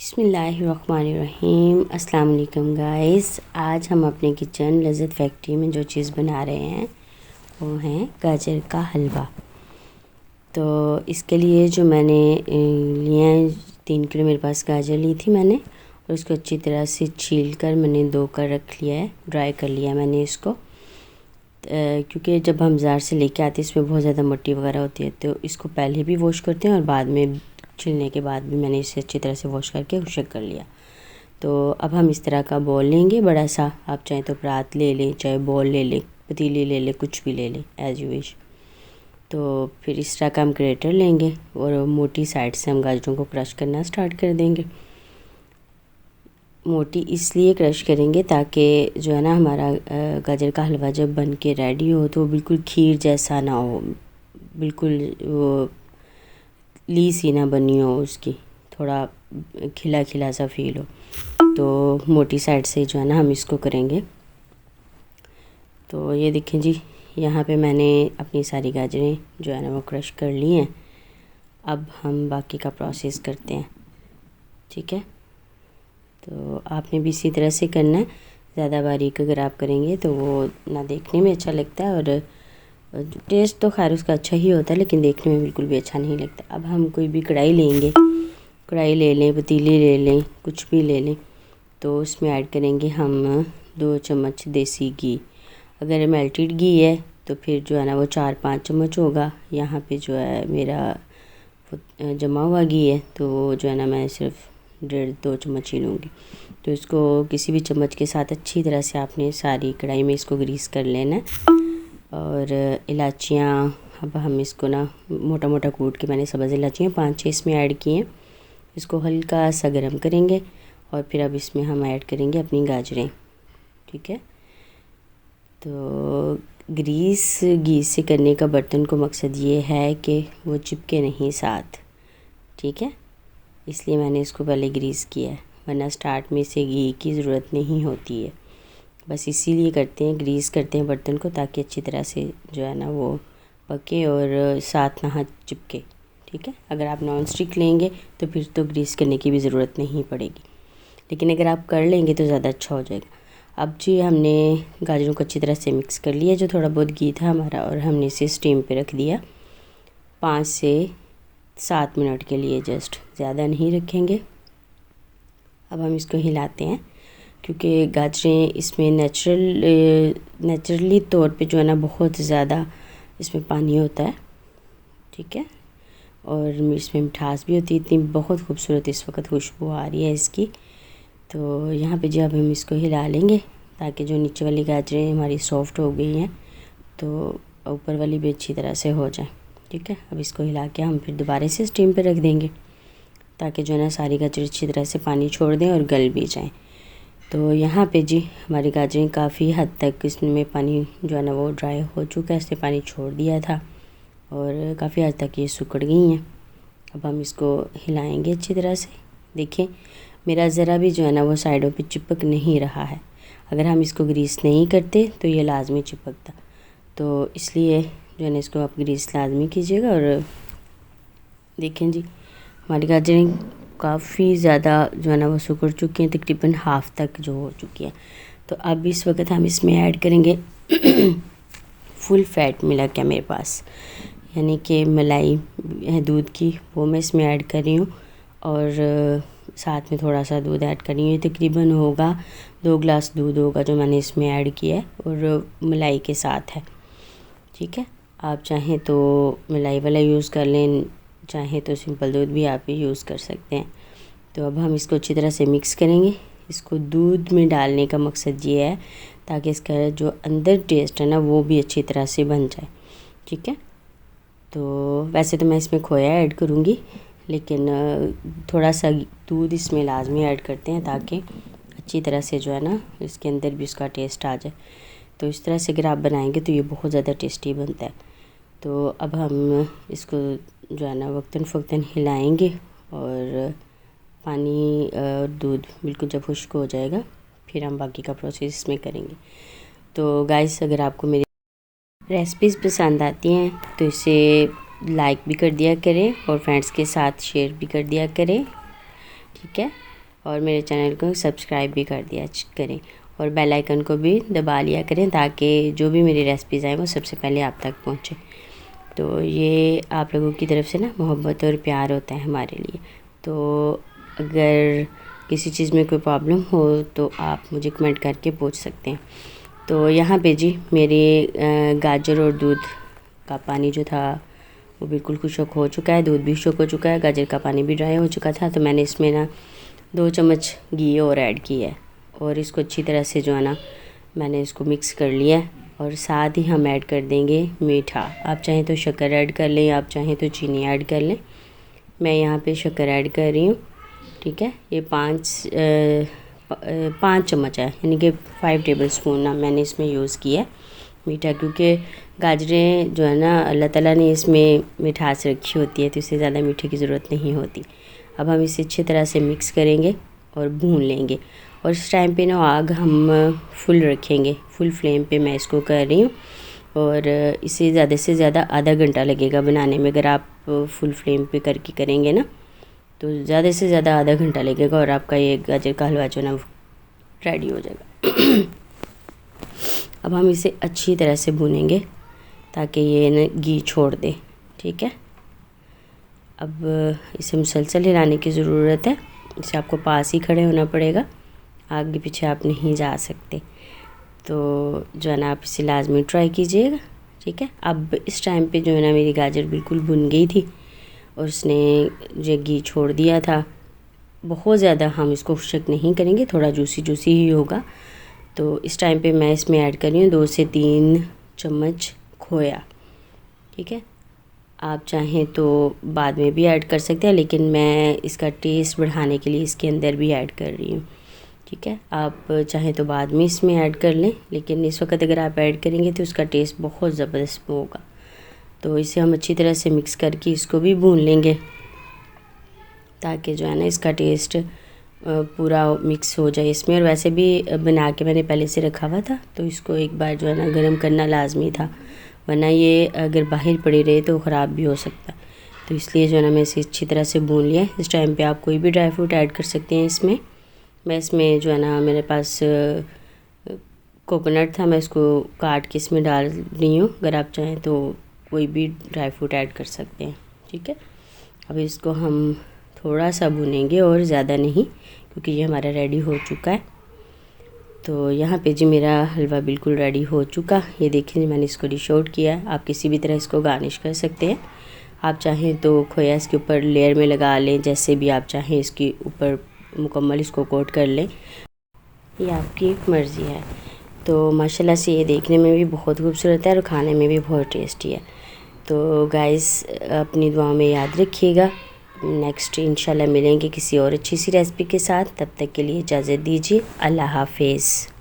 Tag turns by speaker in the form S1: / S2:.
S1: बिस्मिल्लाहिर्रहमानिर्रहीम। अस्सलाम वालेकुम गाइस। आज हम अपने किचन लज़्ज़त फैक्ट्री में जो चीज़ बना रहे हैं वो है गाजर का हलवा। तो इसके लिए जो मैंने लिया है 3 किलो मेरे पास गाजर ली थी मैंने, और उसको अच्छी तरह से छील कर मैंने धो कर रख लिया है, ड्राई कर लिया मैंने इसको। क्योंकि जब हम बाज़ार से लेके आते हैं इसमें बहुत ज़्यादा मिट्टी वगैरह होती है, तो इसको पहले भी वॉश करते हैं और बाद में छिलने के बाद भी मैंने इसे अच्छी तरह से वॉश करके खुशक कर लिया। तो अब हम इस तरह का बॉल लेंगे बड़ा सा, आप चाहें तो परात ले लें, चाहे बॉल ले लें, पतीली ले लें, कुछ भी ले लें एज़ यू विश। तो फिर इस तरह का हम ग्रेटर लेंगे और मोटी साइड से हम गाजरों को क्रश करना स्टार्ट कर देंगे। मोटी इसलिए क्रश करेंगे ताकि जो है ना हमारा गाजर का हलवा जब बन के रेडी हो तो बिल्कुल खीर जैसा ना हो, बिल्कुल वो ली सी ना बनी हो, उसकी थोड़ा खिला खिला सा फील हो। तो मोटी साइड से जो है ना हम इसको करेंगे। तो ये देखें जी, यहाँ पे मैंने अपनी सारी गाजरें जो है ना वो क्रश कर ली हैं। अब हम बाकी का प्रोसेस करते हैं, ठीक है। तो आपने भी इसी तरह से करना है। ज़्यादा बारीक अगर आप करेंगे तो वो ना देखने में अच्छा लगता है और टेस्ट तो खैर उसका अच्छा ही होता है, लेकिन देखने में बिल्कुल भी अच्छा नहीं लगता। अब हम कोई भी कढ़ाई लेंगे, कढ़ाई ले लें, पतीली ले लें, कुछ भी ले लें। तो उसमें ऐड करेंगे हम 2 चम्मच देसी घी। अगर मेल्टेड घी है तो फिर जो है ना वो 4-5 चम्मच होगा। यहाँ पे जो है मेरा जमा हुआ घी है, तो जो है ना मैं सिर्फ 1.5-2 चम्मच ही लूँगी। तो इसको किसी भी चम्मच के साथ अच्छी तरह से आपने सारी कढ़ाई में इसको ग्रीस कर लेना है। और इलायचियाँ, अब हम इसको ना मोटा मोटा कूट के मैंने सब्ज़ इलायचियाँ 5-6 इसमें ऐड की हैं। इसको हल्का सा गर्म करेंगे और फिर अब इसमें हम ऐड करेंगे अपनी गाजरें, ठीक है। तो ग्रीस घी से करने का बर्तन को मकसद ये है कि वो चिपके नहीं साथ, ठीक है। इसलिए मैंने इसको पहले ग्रीस किया है, वरना स्टार्ट में से घी की ज़रूरत नहीं होती है। बस इसीलिए करते हैं, ग्रीस करते हैं बर्तन को, ताकि अच्छी तरह से जो है ना वो पके और साथ ना हाथ चिपके, ठीक है। अगर आप नॉन स्टिक लेंगे तो फिर तो ग्रीस करने की भी ज़रूरत नहीं पड़ेगी, लेकिन अगर आप कर लेंगे तो ज़्यादा अच्छा हो जाएगा। अब जी हमने गाजरों को अच्छी तरह से मिक्स कर लिया, जो थोड़ा बहुत घी था हमारा, और हमने इसे स्टीम पे रख दिया 5 से 7 मिनट के लिए, जस्ट ज़्यादा नहीं रखेंगे। अब हम इसको हिलाते हैं, क्योंकि गाजरें इसमें नेचुरली तौर पे जो है ना बहुत ज़्यादा इसमें पानी होता है, ठीक है। और इसमें मिठास भी होती है, इतनी बहुत खूबसूरत इस वक्त खुशबू आ रही है इसकी। तो यहाँ पे जी अब हम इसको हिला लेंगे ताकि जो नीचे वाली गाजरें हमारी सॉफ्ट हो गई हैं तो ऊपर वाली भी अच्छी तरह से हो जाए, ठीक है। अब इसको हिला के हम फिर दोबारा से स्टीम पे रख देंगे, ताकि जो है ना सारी गाजरें अच्छी तरह से पानी छोड़ दें और गल भी जाएं। तो यहाँ पे जी हमारी गाजरें काफ़ी हद तक इसमें पानी जो है ना वो ड्राई हो चुका है, इसने पानी छोड़ दिया था और काफ़ी हद तक ये सुकड़ गई हैं। अब हम इसको हिलाएंगे अच्छी तरह से। देखिए मेरा ज़रा भी जो है ना वो साइडों पे चिपक नहीं रहा है। अगर हम इसको ग्रीस नहीं करते तो ये लाजमी चिपकता, तो इसलिए जो है ना इसको आप ग्रीस लाजमी कीजिएगा। और देखें जी हमारी गाजरें काफ़ी ज़्यादा जो है ना वो सुकड़ चुकी हैं, तकरीबन हाफ़ तक जो हो चुकी है। तो अब इस वक्त हम इसमें ऐड करेंगे फुल फैट मिल्क है मेरे पास, यानी कि मलाई है दूध की, वो मैं इसमें ऐड कर रही हूँ। और साथ में थोड़ा सा दूध ऐड कर रही हूँ, ये तकरीबन होगा 2 गिलास दूध होगा जो मैंने इसमें ऐड किया है, और मलाई के साथ है, ठीक है। आप चाहें तो मलाई वाला यूज़ कर लें, चाहें तो सिंपल दूध भी आप यूज़ कर सकते हैं। तो अब हम इसको अच्छी तरह से मिक्स करेंगे। इसको दूध में डालने का मकसद ये है ताकि इसका जो अंदर टेस्ट है ना वो भी अच्छी तरह से बन जाए, ठीक है। तो वैसे तो मैं इसमें खोया ऐड करूँगी, लेकिन थोड़ा सा दूध इसमें लाजमी ऐड करते हैं ताकि अच्छी तरह से जो है ना इसके अंदर भी उसका टेस्ट आ जाए। तो इस तरह से अगर आप बनाएंगे तो ये बहुत ज़्यादा टेस्टी बनता है। तो अब हम इसको जो है ना वक्तन फ़वक्तन हिलाएंगे, और पानी और दूध बिल्कुल जब खुश्क हो जाएगा फिर हम बाकी का प्रोसेस इसमें करेंगे। तो गाइस अगर आपको मेरी रेसिपीज़ पसंद आती हैं तो इसे लाइक भी कर दिया करें और फ्रेंड्स के साथ शेयर भी कर दिया करें, ठीक है। और मेरे चैनल को सब्सक्राइब भी कर दिया करें और बेल आइकन को भी दबा लिया करें ताकि जो भी मेरी रेसिपीज़ आए वो सबसे पहले आप तक पहुँचे। तो ये आप लोगों की तरफ से ना मोहब्बत और प्यार होता है हमारे लिए। तो अगर किसी चीज़ में कोई प्रॉब्लम हो तो आप मुझे कमेंट करके पूछ सकते हैं। तो यहाँ पे जी मेरे गाजर और दूध का पानी जो था वो बिल्कुल खुश्क हो चुका है, दूध भी खुश्क हो चुका है, गाजर का पानी भी ड्राई हो चुका था। तो मैंने इसमें ना 2 चम्मच घी और ऐड किया है और इसको अच्छी तरह से जो है ना मैंने इसको मिक्स कर लिया है। और साथ ही हम ऐड कर देंगे मीठा। आप चाहें तो शक्कर ऐड कर लें, आप चाहें तो चीनी ऐड कर लें। मैं यहाँ पे शक्कर ऐड कर रही हूँ, ठीक है। ये 5 चम्मच है, यानी कि 5 टेबल स्पून ना मैंने इसमें यूज़ किया है मीठा, क्योंकि गाजरें जो है ना अल्लाह ताला ने इसमें मिठास रखी होती है तो इससे ज़्यादा मीठे की ज़रूरत नहीं होती। अब हम इसे अच्छी तरह से मिक्स करेंगे और भून लेंगे। और इस टाइम पे ना आग हम फुल रखेंगे, फुल फ्लेम पे मैं इसको कर रही हूँ। और इसे ज़्यादा से ज़्यादा आधा घंटा लगेगा बनाने में। अगर आप फुल फ्लेम पे करके करेंगे ना तो ज़्यादा से ज़्यादा आधा घंटा लगेगा और आपका ये गाजर का हलवा जो ना रेडी हो जाएगा। अब हम इसे अच्छी तरह से भूनेंगे ताकि ये ना घी छोड़ दे, ठीक है। अब इसे मुसलसल हिलाने की ज़रूरत है, इसे आपको पास ही खड़े होना पड़ेगा, आगे पीछे आप नहीं जा सकते। तो जो है ना आप इसे लाजमी ट्राई कीजिएगा, ठीक है। अब इस टाइम पे जो है ना मेरी गाजर बिल्कुल भुन गई थी और उसने जो घी छोड़ दिया था। बहुत ज़्यादा हम इसको खुश्क नहीं करेंगे, थोड़ा जूसी जूसी ही होगा। तो इस टाइम पे मैं इसमें ऐड कर रही हूँ 2 से 3 चम्मच खोया, ठीक है। आप चाहें तो बाद में भी ऐड कर सकते हैं, लेकिन मैं इसका टेस्ट बढ़ाने के लिए इसके अंदर भी ऐड कर रही हूँ, ठीक है। आप चाहें तो बाद में इसमें ऐड कर लें, लेकिन इस वक्त अगर आप ऐड करेंगे तो उसका टेस्ट बहुत ज़बरदस्त होगा। तो इसे हम अच्छी तरह से मिक्स करके इसको भी भून लेंगे ताकि जो है ना इसका टेस्ट पूरा मिक्स हो जाए इसमें। और वैसे भी बना के मैंने पहले से रखा हुआ था तो इसको एक बार जो है ना गर्म करना लाजमी था, वरना ये अगर बाहर पड़ी रहे तो ख़राब भी हो सकता है। तो इसलिए जो है ना मैं इसे अच्छी तरह से भून लिया। इस टाइम पे आप कोई भी ड्राई फ्रूट ऐड कर सकते हैं इसमें। मैं इसमें जो है ना मेरे पास कोकोनट था, मैं इसको काट के इसमें डाल रही हूँ। अगर आप चाहें तो कोई भी ड्राई फ्रूट ऐड कर सकते हैं, ठीक है। अब इसको हम थोड़ा सा भूनेंगे और ज़्यादा नहीं, क्योंकि ये हमारा रेडी हो चुका है। तो यहाँ पे जी मेरा हलवा बिल्कुल रेडी हो चुका। ये देखिए जी मैंने इसको डिश आउट किया है। आप किसी भी तरह इसको गार्निश कर सकते हैं। आप चाहें तो खोया इसके ऊपर लेयर में लगा लें, जैसे भी आप चाहें इसके ऊपर मुकम्मल इसको कोट कर लें, ये आपकी मर्ज़ी है। तो माशाल्लाह से ये देखने में भी बहुत खूबसूरत है और खाने में भी बहुत टेस्टी है। तो गाइस अपनी दुआ में याद रखिएगा। नेक्स्ट इंशाल्लाह मिलेंगे किसी और अच्छी सी रेसिपी के साथ। तब तक के लिए इजाज़त दीजिए। अल्लाह हाफिज़।